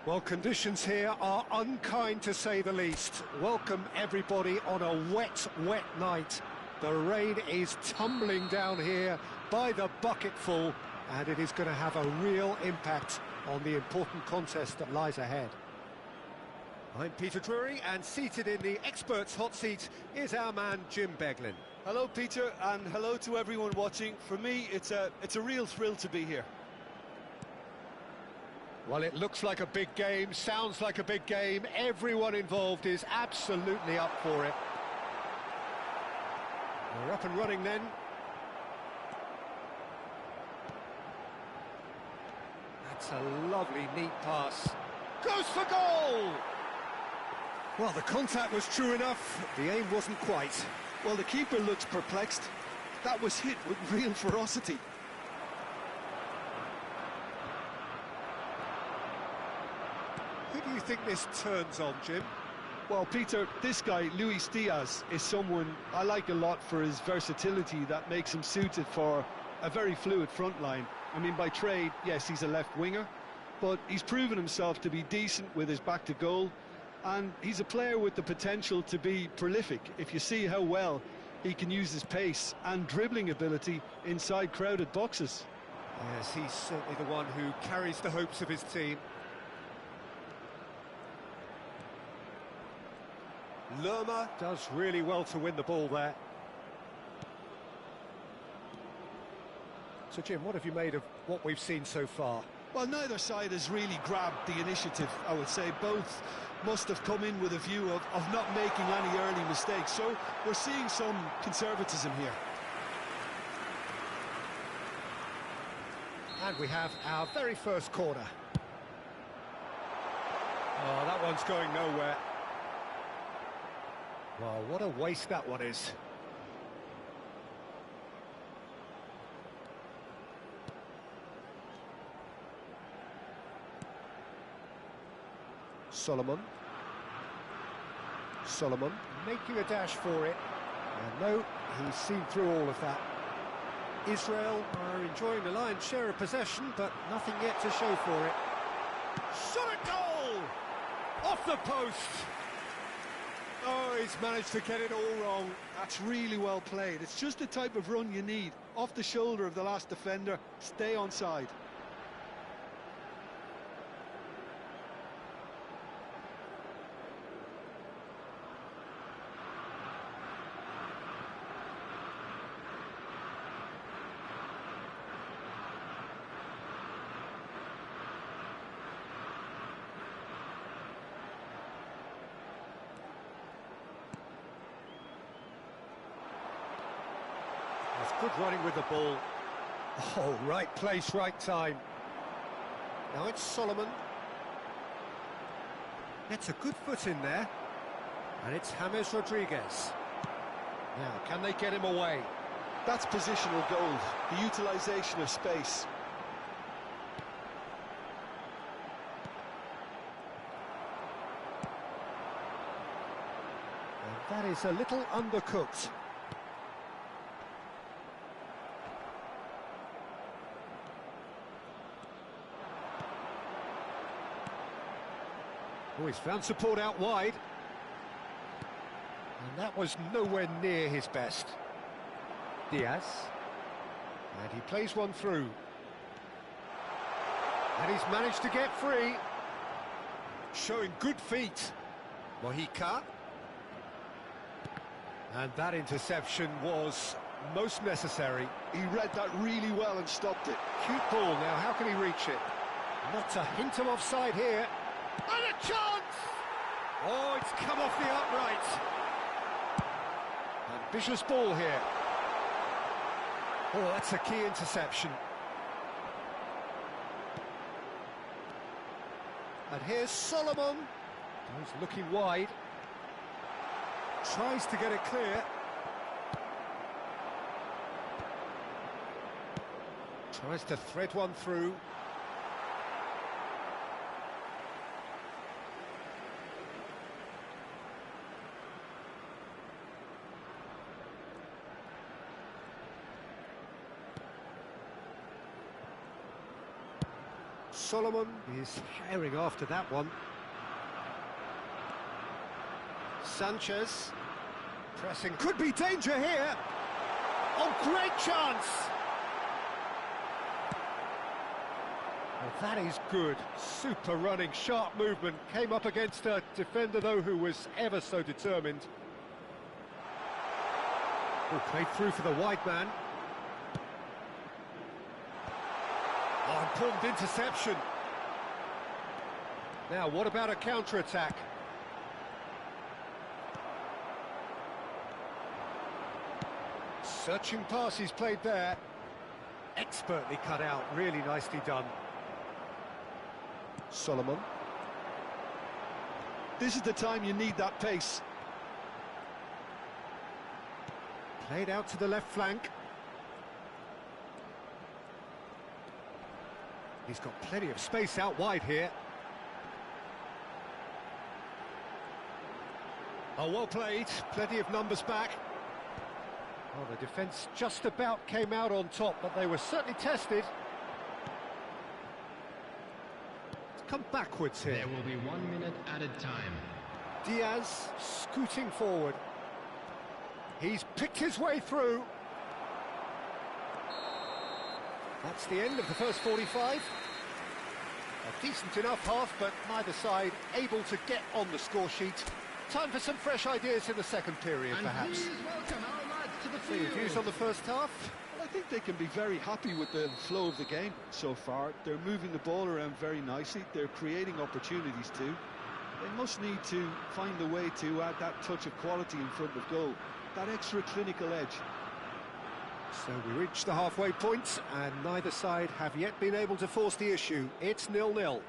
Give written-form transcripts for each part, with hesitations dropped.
Well, conditions here are unkind to say the least. Welcome everybody on a wet, wet night. The rain is tumbling down here by the bucketful, and it is going to have a real impact on the important contest that lies ahead. I'm Peter Drury, and seated in the experts' hot seat is our man Jim Beglin. Hello, Peter, and hello to everyone watching. For me, it's a real thrill to be here. Well, it looks like a big game, sounds like a big game. Everyone involved is absolutely up for it. We're up and running then. That's a lovely, neat pass. Goes for goal! Well, the contact was true enough. The aim wasn't quite. Well, the keeper looks perplexed. That was hit with real ferocity. Who do you think this turns on, Jim? Well, Peter, this guy, Luis Diaz, is someone I like a lot for his versatility that makes him suited for a very fluid front line. I mean, by trade, yes, he's a left winger, but he's proven himself to be decent with his back to goal, and he's a player with the potential to be prolific if you see how well he can use his pace and dribbling ability inside crowded boxes. Yes, he's certainly the one who carries the hopes of his team. Lerma does really well to win the ball there. So, Jim, what have you made of what we've seen so far? Well, neither side has really grabbed the initiative, I would say. Both must have come in with a view of not making any early mistakes. So we're seeing some conservatism here. And we have our very first corner. Oh, that one's going nowhere. Well, what a waste that one is. Solomon making a dash for it. And no, he's seen through all of that. Israel are enjoying the lion's share of possession, but nothing yet to show for it. Shot at goal! Off the post! Oh, he's managed to get it all wrong. That's really well played. It's just the type of run you need. Off the shoulder of the last defender, stay onside. That's good running with the ball. Oh, right place, right time. Now it's Solomon. Gets a good foot in there. And it's James Rodriguez. Now, can they get him away? That's positional gold, the utilisation of space. And that is a little undercooked. Oh, he's found support out wide. And that was nowhere near his best. Diaz. And he plays one through. And he's managed to get free. Showing good feet. Mojica. And that interception was most necessary. He read that really well and stopped it. Cute ball now, how can he reach it? Not a hint of offside here. And a chance! Oh, it's come off the upright. Ambitious ball here. Oh, that's a key interception. And here's Solomon. He's looking wide. Tries to get it clear. Tries to thread one through. Solomon is herring after that one. Sanchez, pressing, could be danger here. Oh, great chance! Well, that is good. Super running, sharp movement. Came up against a defender, though, who was ever so determined. Oh, played through for the wide man. Oh, important interception. Now, what about a counter-attack? Searching pass he's played there. Expertly cut out, really nicely done. Solomon. This is the time you need that pace. Played out to the left flank. He's got plenty of space out wide here. Oh, well played. Plenty of numbers back. Oh, the defence just about came out on top, but they were certainly tested. It's come backwards here. There will be 1 minute added time. Diaz scooting forward. He's picked his way through. That's the end of the first 45. A decent enough half, but neither side able to get on the score sheet. Time for some fresh ideas in the second period, And perhaps. please welcome our lads to the So your views on field. the first half? Well, I think they can be very happy with the flow of the game so far. They're moving the ball around very nicely. They're creating opportunities too. They must need to find a way to add that touch of quality in front of goal, that extra clinical edge. So we reach the halfway point, and neither side have yet been able to force the issue. It's 0-0.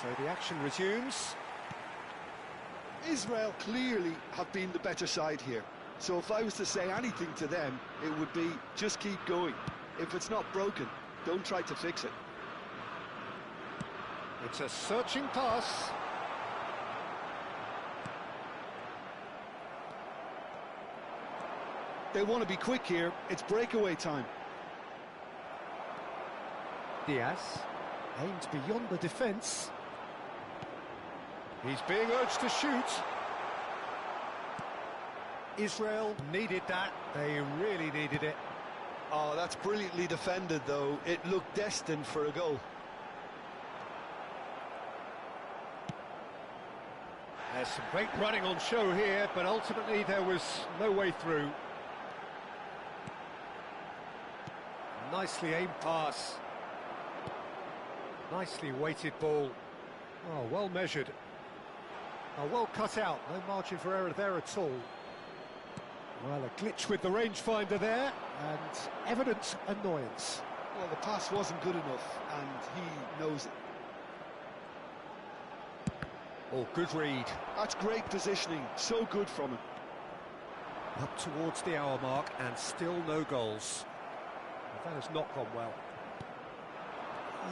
So the action resumes. Israel clearly have been the better side here. So if I was to say anything to them, it would be just keep going. If it's not broken, don't try to fix it. It's a searching pass. They want to be quick here. It's breakaway time. Diaz aimed beyond the defence. He's being urged to shoot. Israel needed that. They really needed it. Oh, that's brilliantly defended, though. It looked destined for a goal. There's some great running on show here, but ultimately there was no way through. Nicely aimed pass. Nicely weighted ball. Oh, well measured. Oh, well cut out. No margin for error there at all. Well, a glitch with the rangefinder there, and evident annoyance. Well, the pass wasn't good enough, and he knows it. Oh, good read. That's great positioning. So good from him. Up towards the hour mark, and still no goals. That has not gone well.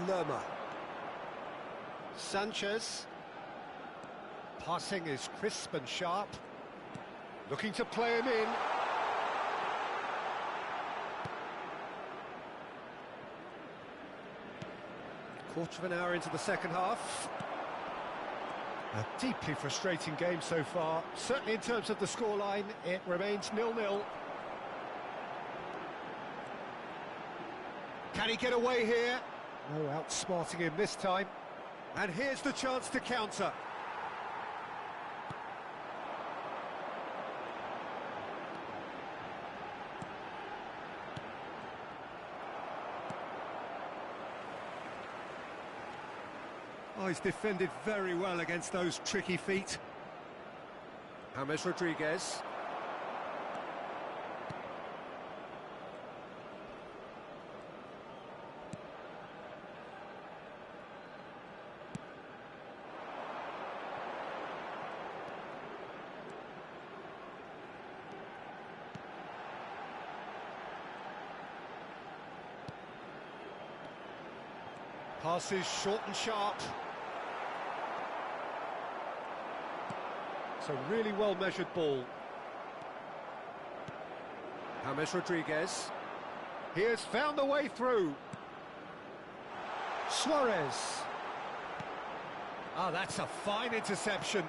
Lerma. Sanchez. Passing is crisp and sharp. Looking to play him in. Quarter of an hour into the second half. A deeply frustrating game so far. Certainly in terms of the scoreline, it remains 0-0. Can he get away here? No outsmarting him this time. And here's the chance to counter. Oh, he's defended very well against those tricky feet. James Rodriguez. Passes short and sharp. It's a really well-measured ball. James Rodriguez. He has found the way through. Suarez. Ah, that's a fine interception.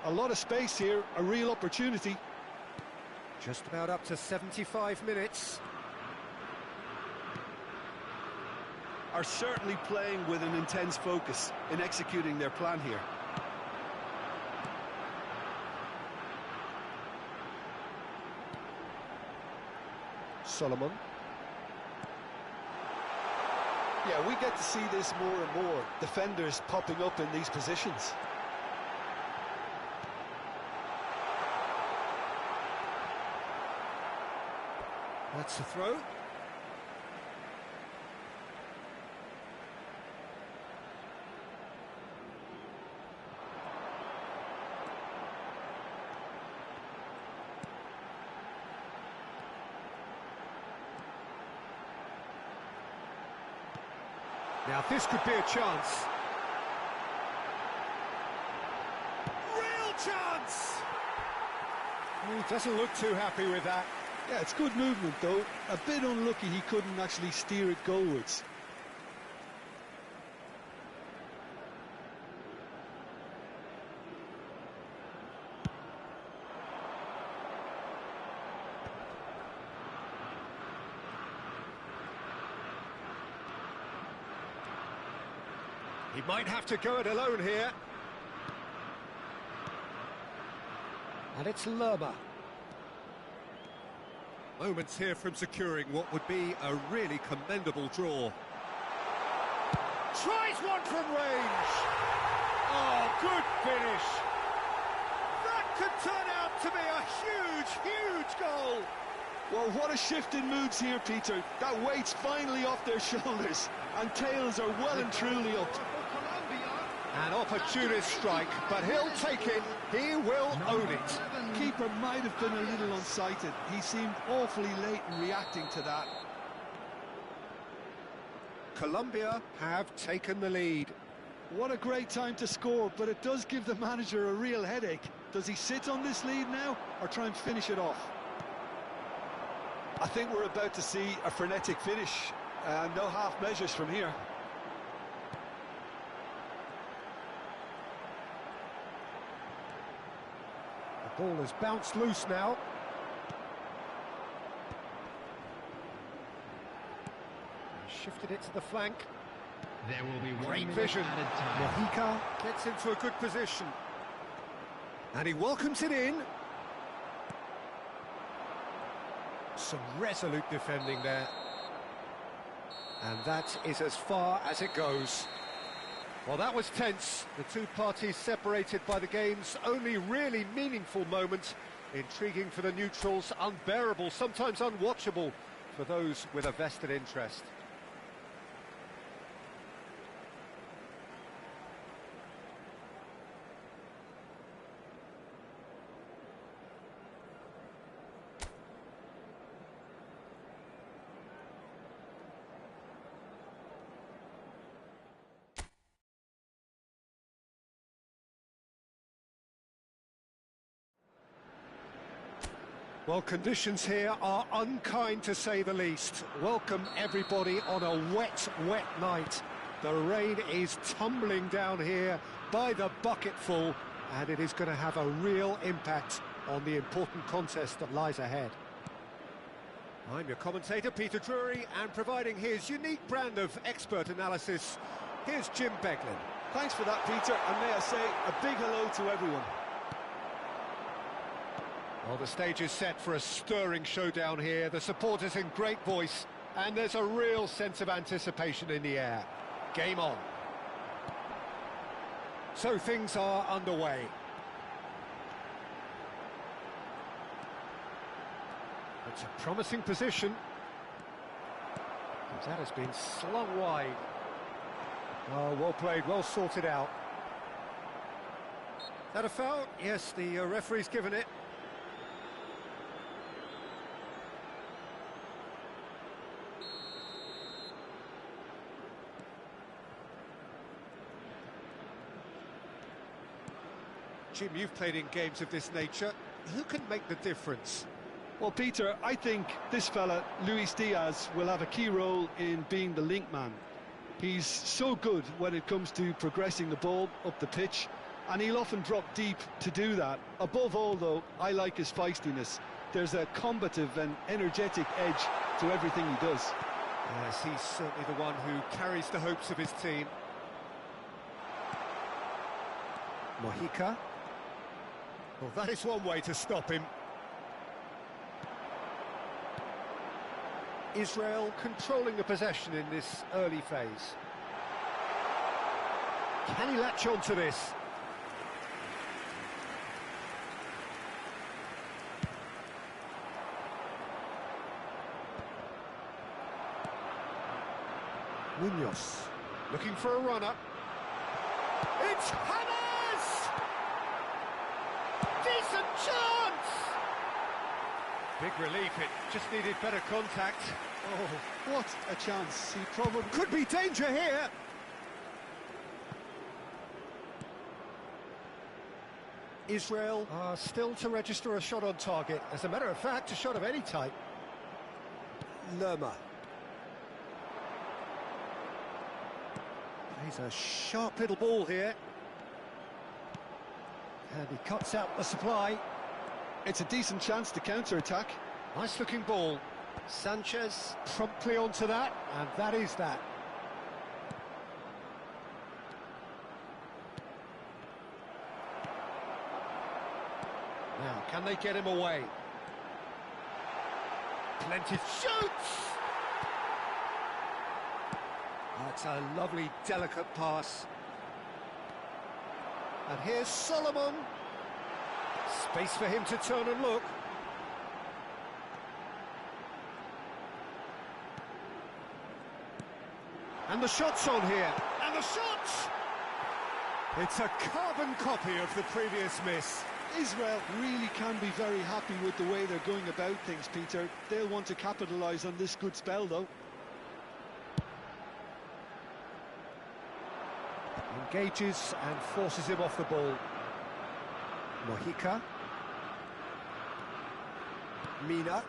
A lot of space here, a real opportunity. Just about up to 75 minutes. Are certainly playing with an intense focus in executing their plan here. Solomon. Yeah, we get to see this more and more. Defenders popping up in these positions. That's the throw. Now this could be a chance. Real chance! He doesn't look too happy with that. Yeah, it's good movement though. A bit unlucky he couldn't actually steer it goalwards. He might have to go it alone here. And it's Lerma. Moments here from securing what would be a really commendable draw. Tries one from range. Oh, good finish. That could turn out to be a huge, huge goal. Well, what a shift in moods here, Peter. That weight's finally off their shoulders. And tails are well and truly up. An opportunist strike, but he'll take it. He will own it. Keeper might have been a little unsighted. He seemed awfully late in reacting to that. Colombia have taken the lead. What a great time to score, but it does give the manager a real headache. Does he sit on this lead now, or try and finish it off? I think we're about to see a frenetic finish. No half measures from here. The ball has bounced loose now. Shifted it to the flank. There will be Great 1 minute vision. added time. Mojica gets into a good position. And he welcomes it in. Some resolute defending there. And that is as far as it goes. Well, that was tense. The two parties separated by the game's only really meaningful moment. Intriguing for the neutrals, unbearable, sometimes unwatchable for those with a vested interest. Well, conditions here are unkind to say the least. Welcome everybody on a wet, wet night. The rain is tumbling down here by the bucketful, and it is going to have a real impact on the important contest that lies ahead. I'm your commentator, Peter Drury, and providing his unique brand of expert analysis, here's Jim Beglin. Thanks for that, Peter, and may I say a big hello to everyone. Well, the stage is set for a stirring showdown here. The supporters in great voice, and there's a real sense of anticipation in the air. Game on. So things are underway. It's a promising position. That has been slung wide. Oh, well played, well sorted out. Is that a foul? Yes, the referee's given it. Jim, you've played in games of this nature. Who can make the difference? Well, Peter, I think this fella, Luis Diaz, will have a key role in being the link man. He's so good when it comes to progressing the ball up the pitch, and he'll often drop deep to do that. Above all, though, I like his feistiness. There's a combative and energetic edge to everything he does. Yes, he's certainly the one who carries the hopes of his team. Mojica. Well, that is one way to stop him. Israel controlling the possession in this early phase. Can he latch on to this? Munoz looking for a runner. It's Hammers! Decent chance! Big relief, it just needed better contact. Oh, what a chance. He probably Could be danger here. Israel are still to register a shot on target. As a matter of fact, a shot of any type. Lerma. Plays a sharp little ball here. And he cuts out the supply. It's a decent chance to counter-attack. Nice looking ball. Sanchez promptly onto that, and that is that. Now, can they get him away? Plenty shoots! That's a lovely, delicate pass. And here's Solomon. Space for him to turn and look. And the shot's on here. And the shots! It's a carbon copy of the previous miss. Israel really can be very happy with the way they're going about things, Peter. They'll want to capitalise on this good spell, though. Engages and forces him off the ball. Mojica. Mina.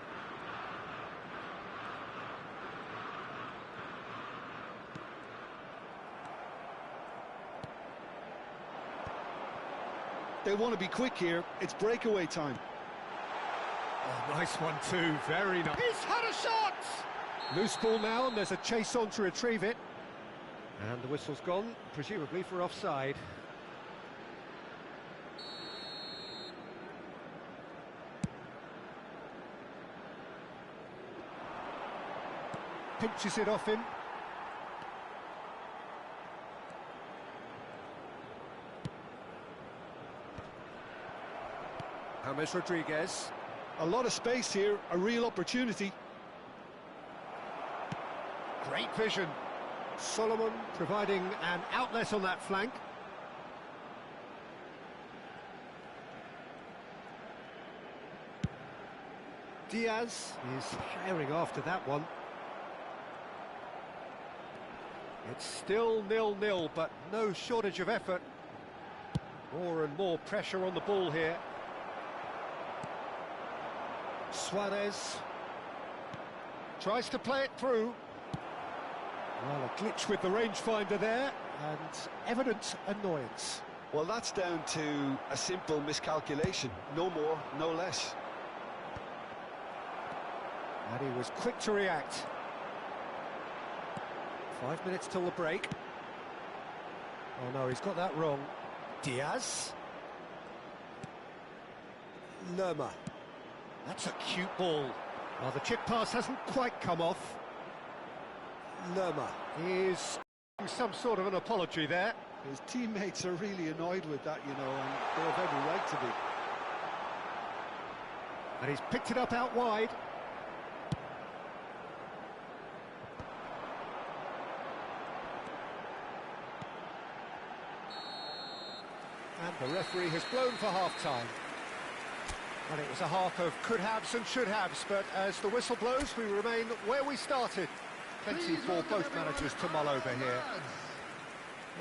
They want to be quick here. It's breakaway time. Oh, nice one too, very nice. He's had a shot! Loose ball now, and there's a chase on to retrieve it. And the whistle's gone, presumably for offside. Pinches it off him. James Rodriguez. A lot of space here, a real opportunity. Great vision. Solomon providing an outlet on that flank. Diaz is herring after that one. It's still 0-0, but no shortage of effort. More and more pressure on the ball here. Suarez tries to play it through. Well, a glitch with the rangefinder there, and evident annoyance. Well, that's down to a simple miscalculation. No more, no less. And he was quick to react. 5 minutes till the break. Oh no, he's got that wrong. Diaz. Lerma. That's a cute ball. Well, the chip pass hasn't quite come off. Lerma is some sort of an apology there. His teammates are really annoyed with that, you know, and they have every right to be. And he's picked it up out wide. And the referee has blown for half-time. And it was a half of could-haves and should-haves, but as the whistle blows, we remain where we started. Plenty for both managers to mull over here.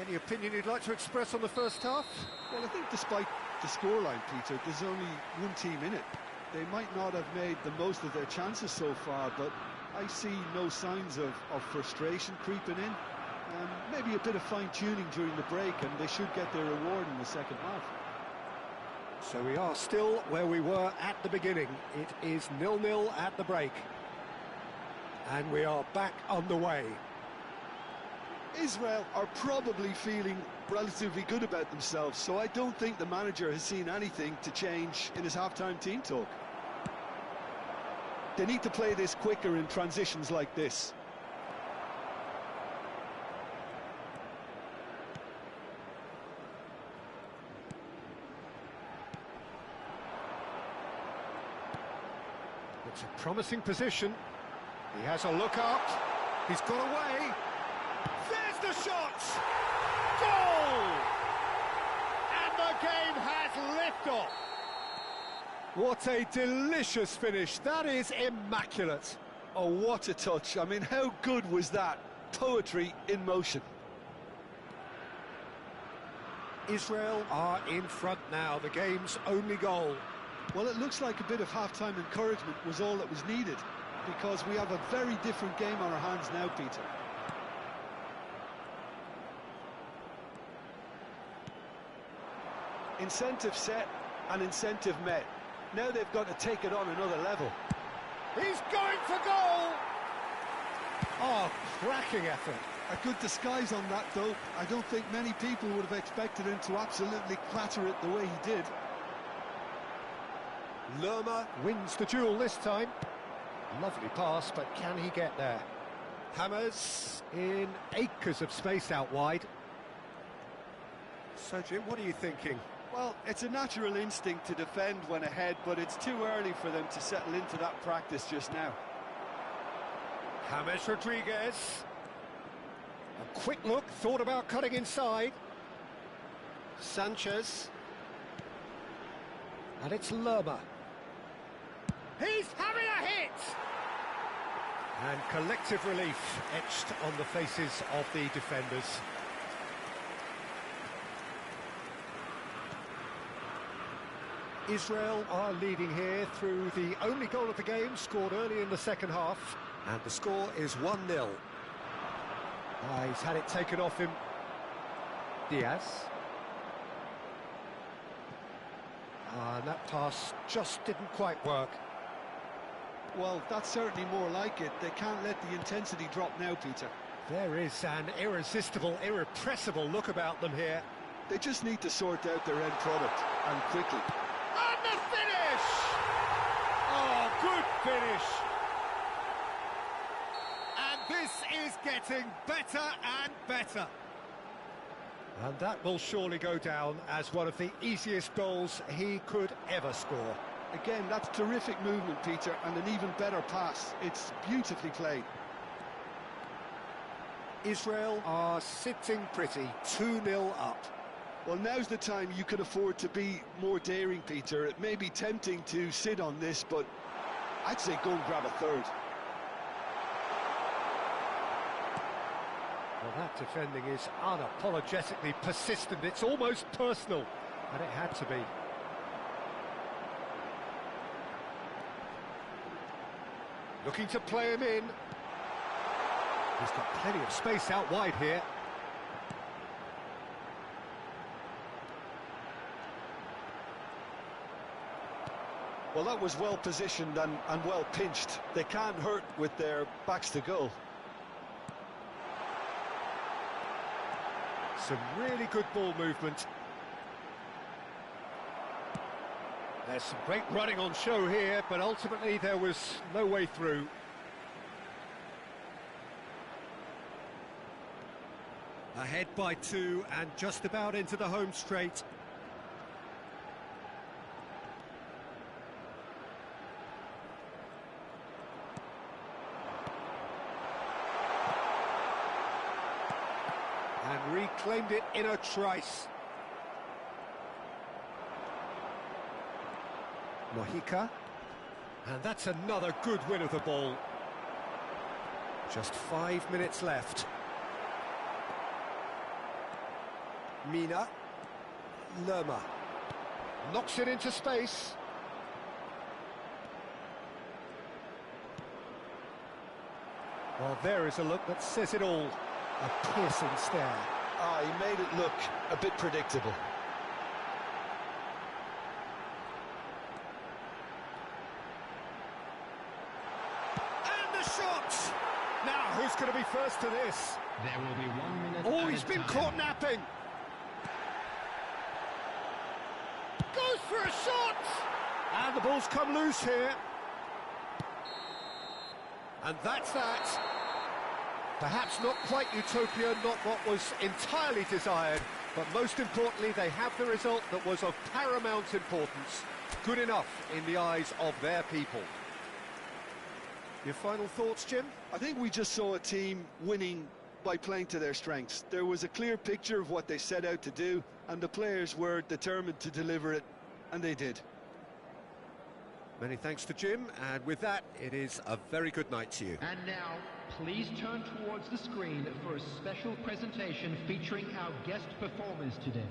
Any opinion you'd like to express on the first half? Well, I think despite the scoreline, Peter, there's only one team in it. They might not have made the most of their chances so far, but I see no signs of frustration creeping in. Maybe a bit of fine-tuning during the break, and they should get their reward in the second half. So we are still where we were at the beginning. It is 0-0 at the break. And we are back underway. Israel are probably feeling relatively good about themselves, so I don't think the manager has seen anything to change in his half-time team talk. They need to play this quicker in transitions like this. It's a promising position. He has a look up. He's got away. There's the shot! Goal! And the game has liftoff. What a delicious finish. That is immaculate. Oh, what a touch. I mean, how good was that? Poetry in motion. Israel are in front now, the game's only goal. Well, it looks like a bit of half-time encouragement was all that was needed, because we have a very different game on our hands now, Peter. Incentive set and incentive met. Now they've got to take it on another level. He's going for goal! Oh, cracking effort. A good disguise on that, though. I don't think many people would have expected him to absolutely clatter it the way he did. Lerma wins the duel this time. Lovely pass, but can he get there? Hammers in acres of space out wide. So, Jim, what are you thinking? Well, it's a natural instinct to defend when ahead, but it's too early for them to settle into that practice just now. James Rodriguez. A quick look, thought about cutting inside. Sanchez. And it's Lerma. He's having a hit! And collective relief etched on the faces of the defenders. Israel are leading here through the only goal of the game, scored early in the second half. And the score is 1-0. He's had it taken off him. Diaz. And that pass just didn't quite work. Well, that's certainly more like it. They can't let the intensity drop now, Peter. There is an irresistible, irrepressible look about them here. They just need to sort out their end product, and quickly. And the finish! Oh, good finish! And this is getting better and better. And that will surely go down as one of the easiest goals he could ever score. Again, that's terrific movement, Peter, and an even better pass. It's beautifully played. Israel are sitting pretty, 2-0 up. Well, now's the time you can afford to be more daring, Peter. It may be tempting to sit on this, but I'd say go and grab a third. Well, that defending is unapologetically persistent. It's almost personal, and it had to be. Looking to play him in. He's got plenty of space out wide here. Well, that was well positioned and well pinched. They can't hurt with their backs to goal. Some really good ball movement. There's some great running on show here, but ultimately there was no way through. Ahead by 2 and just about into the home straight. And reclaimed it in a trice. Mojica. And that's another good win of the ball. Just 5 minutes left. Mina. Lerma. Knocks it into space. Well, there is a look that says it all. A piercing stare. Ah, he made it look a bit predictable. And the shot! Now, who's going to be first to this? There will be 1 minute. Oh, he's been caught napping. Goes for a shot! And the ball's come loose here. And that's that. Perhaps not quite utopia, not what was entirely desired, but most importantly, they have the result that was of paramount importance. Good enough in the eyes of their people. Your final thoughts, Jim? I think we just saw a team winning by playing to their strengths. There was a clear picture of what they set out to do, and the players were determined to deliver it, and they did. Many thanks to Jim, and with that, it is a very good night to you. And now, please turn towards the screen for a special presentation featuring our guest performers today.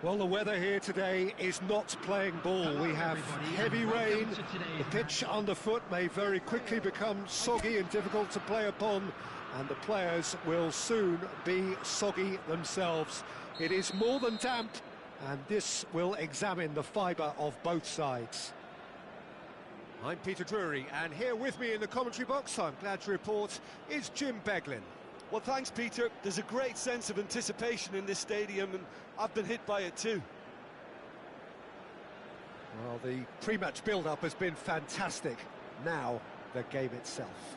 Well, the weather here today is not playing ball. We have heavy rain. The pitch underfoot may very quickly become soggy and difficult to play upon, and the players will soon be soggy themselves. It is more than damp, and this will examine the fibre of both sides. I'm Peter Drury, and here with me in the commentary box, I'm glad to report, is Jim Beglin. Well, thanks, Peter. There's a great sense of anticipation in this stadium, and I've been hit by it too. Well, the pre-match build-up has been fantastic. Now, the game itself.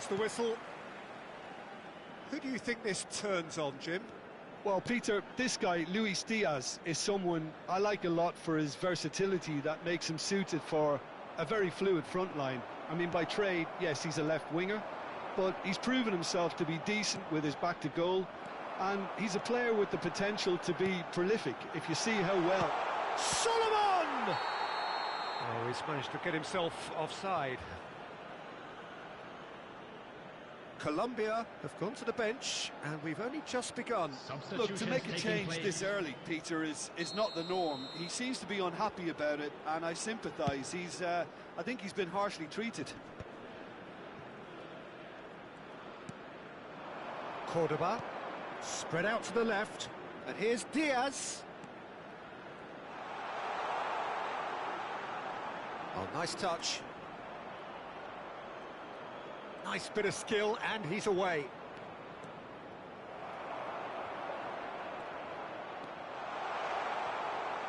There's the whistle. Who do you think this turns on, Jim? Well, Peter, this guy, Luis Diaz, is someone I like a lot for his versatility that makes him suited for a very fluid front line. I mean, by trade, yes, he's a left winger, but he's proven himself to be decent with his back to goal, and he's a player with the potential to be prolific if you see how well. Solomon! Oh, he's managed to get himself offside. Colombia have gone to the bench, and we've only just begun. Look, to make a change this early, Peter, is not the norm. He seems to be unhappy about it, and I sympathise. I think he's been harshly treated. Cordoba, spread out to the left, and here's Diaz. Oh, nice touch. Nice bit of skill, and he's away.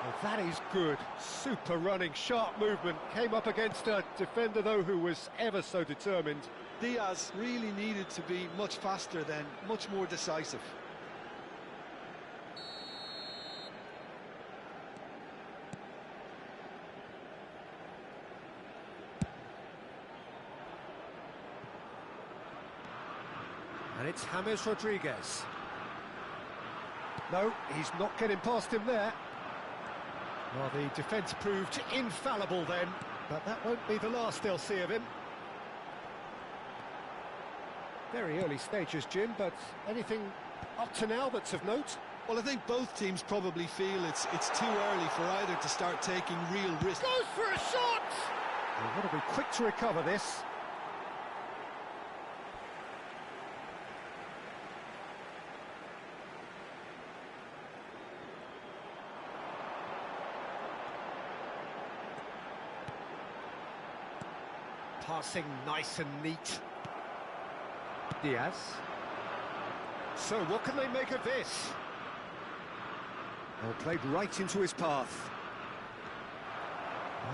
Well, that is good. Super running, sharp movement. Came up against a defender, though, who was ever so determined. Diaz really needed to be much faster then, much more decisive. And it's James Rodriguez. No, he's not getting past him there. Well, the defence proved infallible then, but that won't be the last they'll see of him. Very early stages, Jim, but anything up to now that's of note? Well, I think both teams probably feel it's too early for either to start taking real risks. Goes for a shot! Well, got to be quick to recover this. Passing nice and neat. Diaz. So what can they make of this? Well, played right into his path.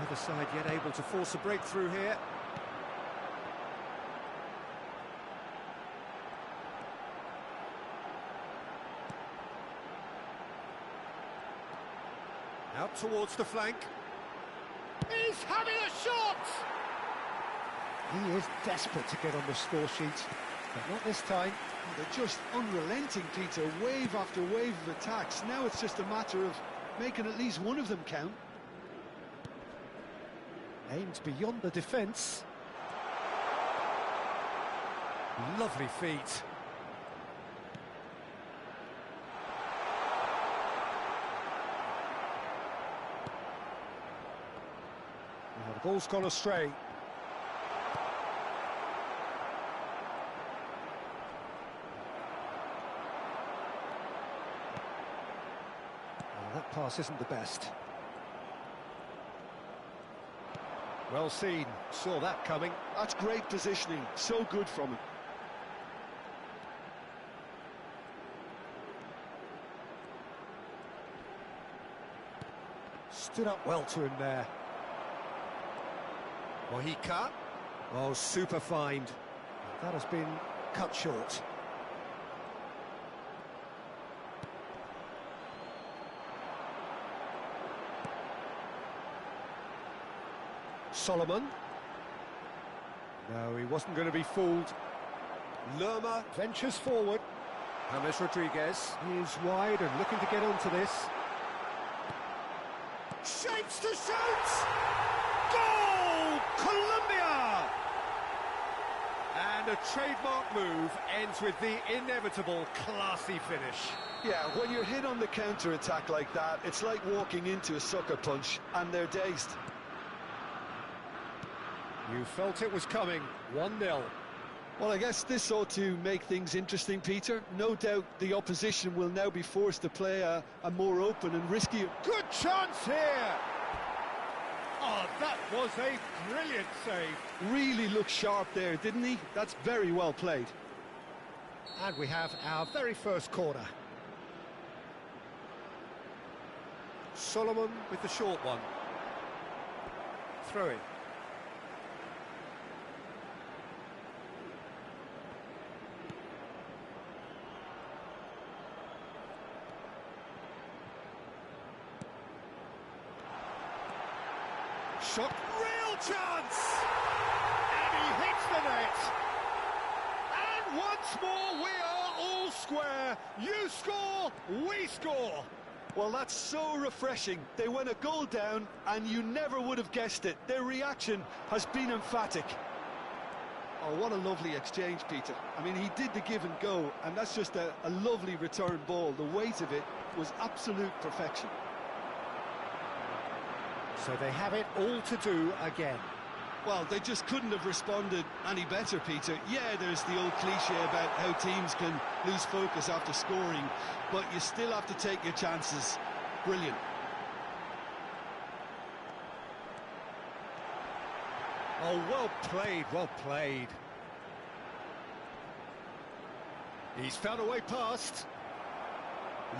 Either side yet able to force a breakthrough here. Out towards the flank. He's having a shot! He is desperate to get on the score sheet, but not this time. They're just unrelenting, Peter, wave after wave of attacks. Now it's just a matter of making at least one of them count. Aimed beyond the defence. Lovely feet. Well, the ball's gone astray. That pass isn't the best. Well seen, saw that coming. That's great positioning, so good from him. Stood up well to him there. Mojica. Oh, super find. That has been cut short. Solomon. No, he wasn't going to be fooled. Lerma ventures forward. James Rodriguez is wide and looking to get onto this. Shapes to shoot! Goal! Colombia! And a trademark move ends with the inevitable classy finish. Yeah, when you're hit on the counter-attack like that, it's like walking into a sucker punch, and they're dazed. You felt it was coming, 1-0. Well, I guess this ought to make things interesting, Peter. No doubt the opposition will now be forced to play a more open and riskier. Good chance here! Oh, that was a brilliant save. Really looked sharp there, didn't he? That's very well played. And we have our very first corner. Solomon with the short one. Throw in. shot, real chance! And he hits the net! And once more we are all square. You score, we score! Well, that's so refreshing. They went a goal down, and you never would have guessed it. Their reaction has been emphatic. Oh, what a lovely exchange, Peter. I mean, he did the give and go, and that's just a lovely return ball. The weight of it was absolute perfection. So they have it all to do again. Well, they just couldn't have responded any better, Peter. Yeah, there's the old cliche about how teams can lose focus after scoring, but you still have to take your chances. Brilliant. Oh, well played, well played. He's found a way past.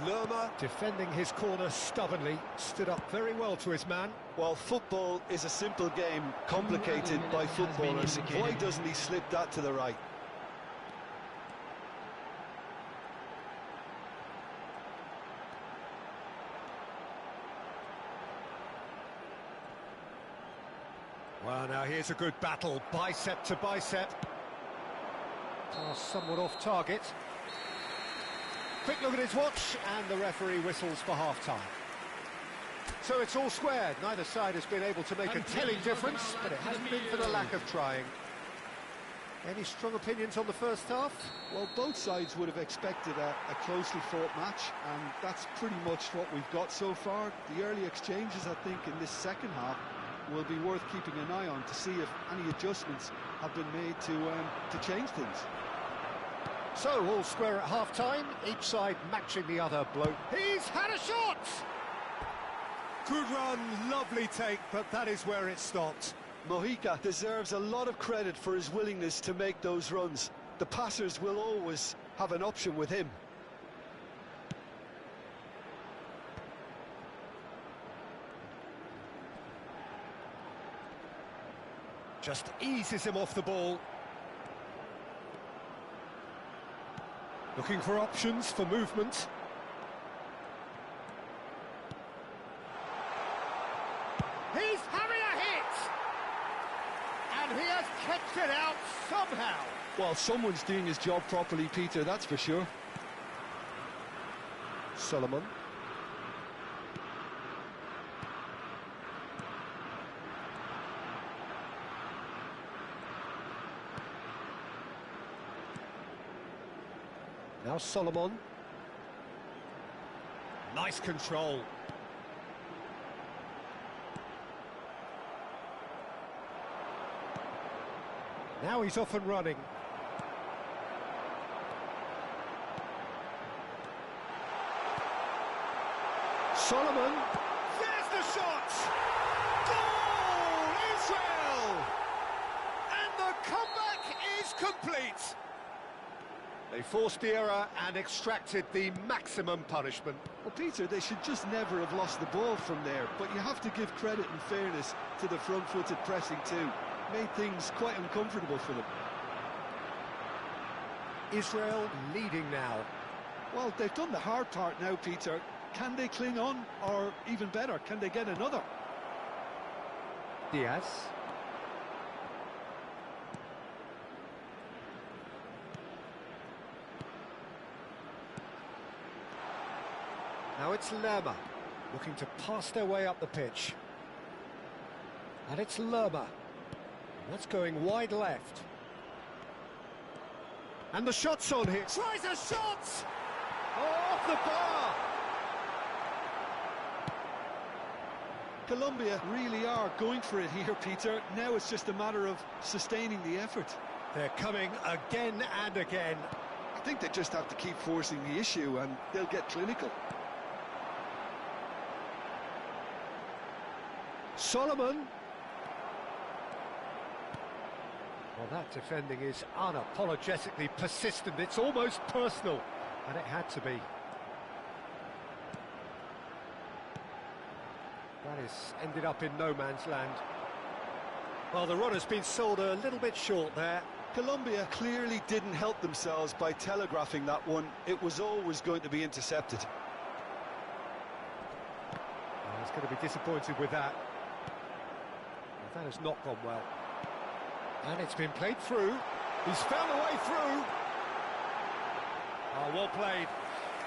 Lerma, defending his corner stubbornly, stood up very well to his man. Well, football is a simple game, complicated by footballers. Why doesn't he slip that to the right? Well, now here's a good battle, bicep to bicep. Pass somewhat off target. Quick look at his watch, and the referee whistles for half-time. So it's all squared. Neither side has been able to make a telling difference, but it hasn't been for the lack of trying. Any strong opinions on the first half? Well, both sides would have expected a closely fought match, and that's pretty much what we've got so far. The early exchanges, I think, in this second half will be worth keeping an eye on to see if any adjustments have been made to change things. So, all square at half-time, each side matching the other bloke. He's had a shot! Good run, lovely take, but that is where it stopped. Mojica deserves a lot of credit for his willingness to make those runs. The passers will always have an option with him. Just eases him off the ball. Looking for options for movement. He's having a hit! And he has kept it out somehow. Well, someone's doing his job properly, Peter, that's for sure. Solomon. Now Solomon. Nice control. Now he's off and running. Solomon. There's the shot! Goal! Israel! And the comeback is complete. They forced the error and extracted the maximum punishment. Well, Peter, they should just never have lost the ball from there, but you have to give credit and fairness to the front-footed pressing too. Made things quite uncomfortable for them. Israel leading now. Well, they've done the hard part now, Peter. Can they cling on, or even better, can they get another? Diaz. Now it's Lerma, looking to pass their way up the pitch. And it's Lerma. That's going wide left. And the shot's on here. Tries a shot! Oh, off the bar! Colombia really are going for it here, Peter. Now it's just a matter of sustaining the effort. They're coming again and again. I think they just have to keep forcing the issue and they'll get clinical. Solomon. Well, that defending is unapologetically persistent. It's almost personal, and it had to be. That is ended up in no man's land. Well, the run has been sold a little bit short there. Colombia clearly didn't help themselves by telegraphing that one. It was always going to be intercepted. He's going to be disappointed with that. That has not gone well. And it's been played through. He's found a way through. Oh, well played.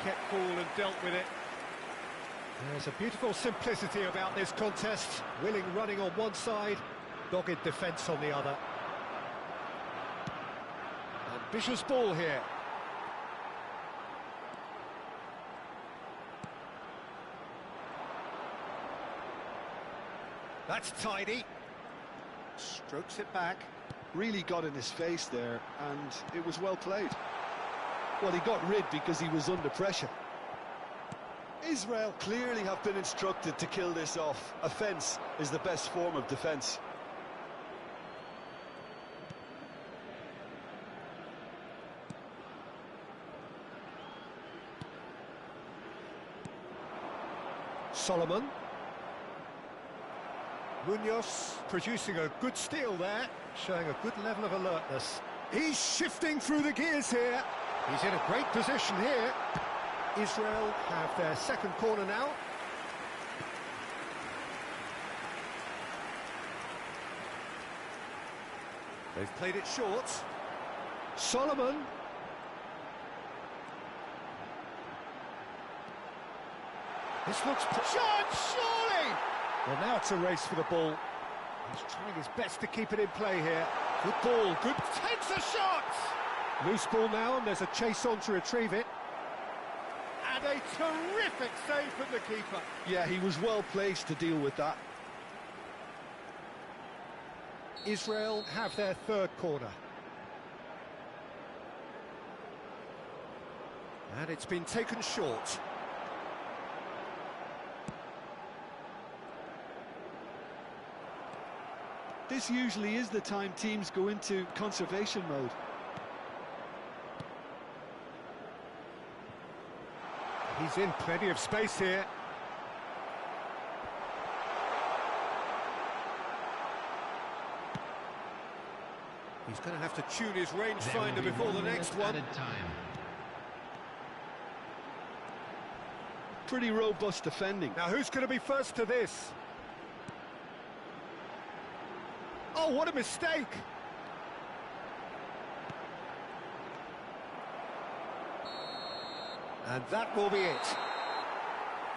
Kept cool and dealt with it. There's a beautiful simplicity about this contest. Willing running on one side, dogged defence on the other. Ambitious ball here. That's tidy. Strokes it back. Really got in his face there, and it was well played. Well, he got rid because he was under pressure. Israel clearly have been instructed to kill this off. Offence is the best form of defence. Solomon. Munoz producing a good steal there, showing a good level of alertness. He's shifting through the gears here. He's in a great position here. Israel have their second corner now. They've played it short. Solomon. This looks... Shot, surely! Well, now it's a race for the ball. He's trying his best to keep it in play here. Good ball, good... Takes a shot! Loose ball now, and there's a chase on to retrieve it. And a terrific save from the keeper. Yeah, he was well placed to deal with that. Israel have their third corner. And it's been taken short. This usually is the time teams go into conservation mode. He's in plenty of space here. He's going to have to tune his rangefinder before the next one. Pretty robust defending. Now who's going to be first to this? Oh, what a mistake! And that will be it.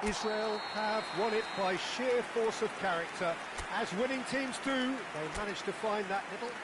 Israel have won it by sheer force of character. As winning teams do, they managed to find that little...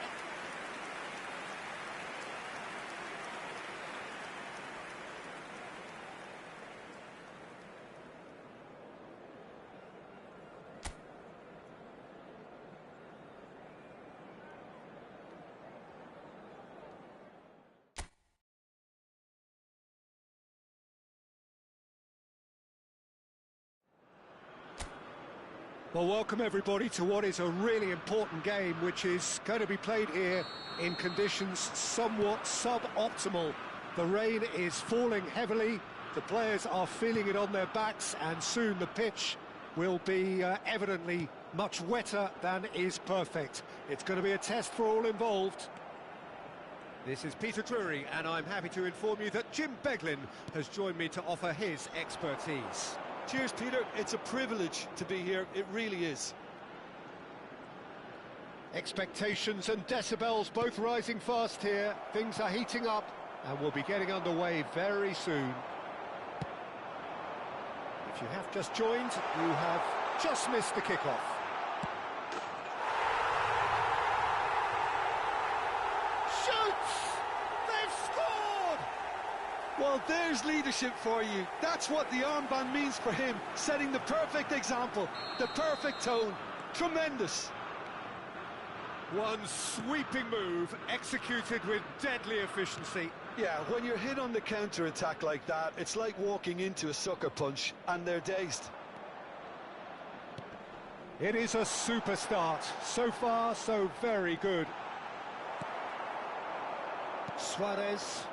Well, welcome everybody to what is a really important game, which is going to be played here in conditions somewhat suboptimal. The rain is falling heavily, the players are feeling it on their backs, and soon the pitch will be evidently much wetter than is perfect. It's going to be a test for all involved. This is Peter Drury, and I'm happy to inform you that Jim Beglin has joined me to offer his expertise. Cheers, Peter. It's a privilege to be here. It really is. Expectations and decibels both rising fast here. Things are heating up, and we'll be getting underway very soon. If you have just joined, you have just missed the kickoff. Well, there's leadership for you. That's what the armband means for him, setting the perfect example, the perfect tone. Tremendous. One sweeping move, executed with deadly efficiency. Yeah, when you're hit on the counter-attack like that, it's like walking into a sucker punch, and they're dazed. It is a super start. So far, so very good. Suarez.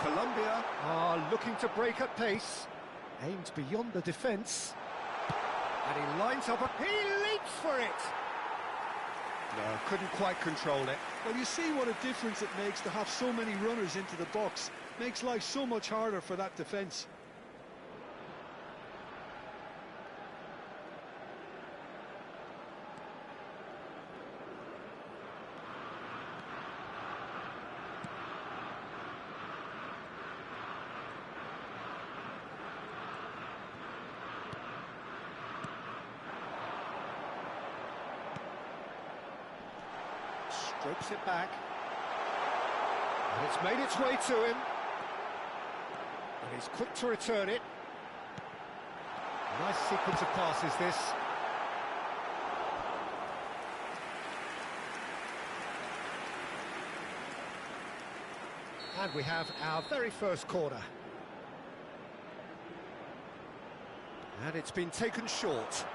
Colombia are looking to break at pace. Aims beyond the defence. And he lines up, he leaps for it! No, couldn't quite control it. Well, you see what a difference it makes to have so many runners into the box. Makes life so much harder for that defence. Drapes it back. And it's made its way to him. And he's quick to return it. Nice sequence of passes, this. And we have our very first corner. And it's been taken short.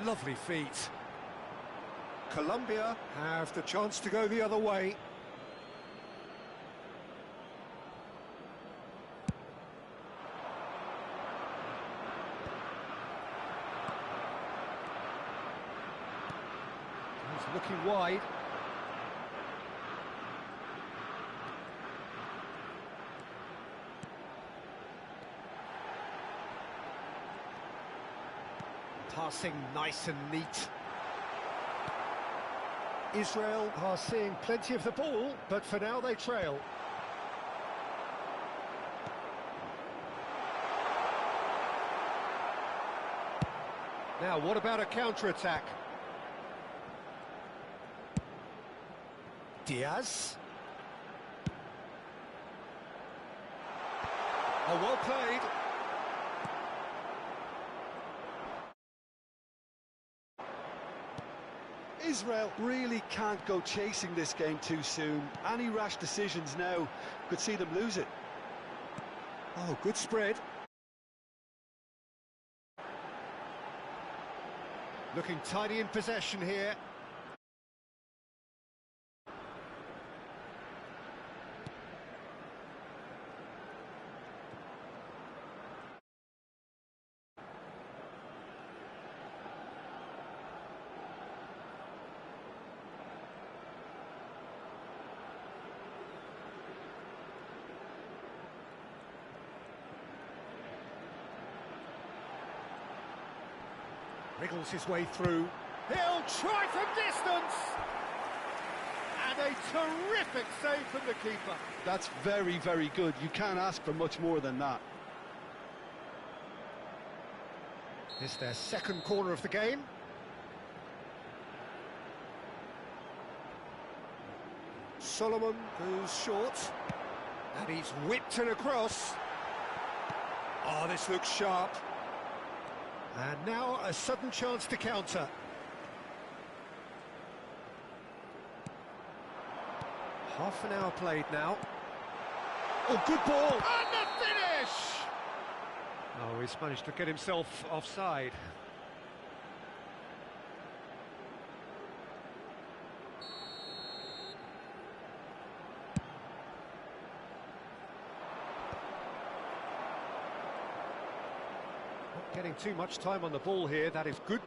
Lovely feet. Colombia have the chance to go the other way. He's looking wide. Passing nice and neat. Israel are seeing plenty of the ball, but for now they trail. Now, what about a counter-attack? Diaz. Oh, well played. Israel really can't go chasing this game too soon. Any rash decisions now could see them lose it. Oh, good spread. Looking tidy in possession here. Wriggles his way through. He'll try from distance! And a terrific save from the keeper. That's very, very good. You can't ask for much more than that. It's their second corner of the game. Solomon goes short. And he's whipped it across. Oh, this looks sharp. And now a sudden chance to counter. Half an hour played now. Oh, good ball! And the finish! Oh, he's managed to get himself offside. Not getting too much time on the ball here, that is good.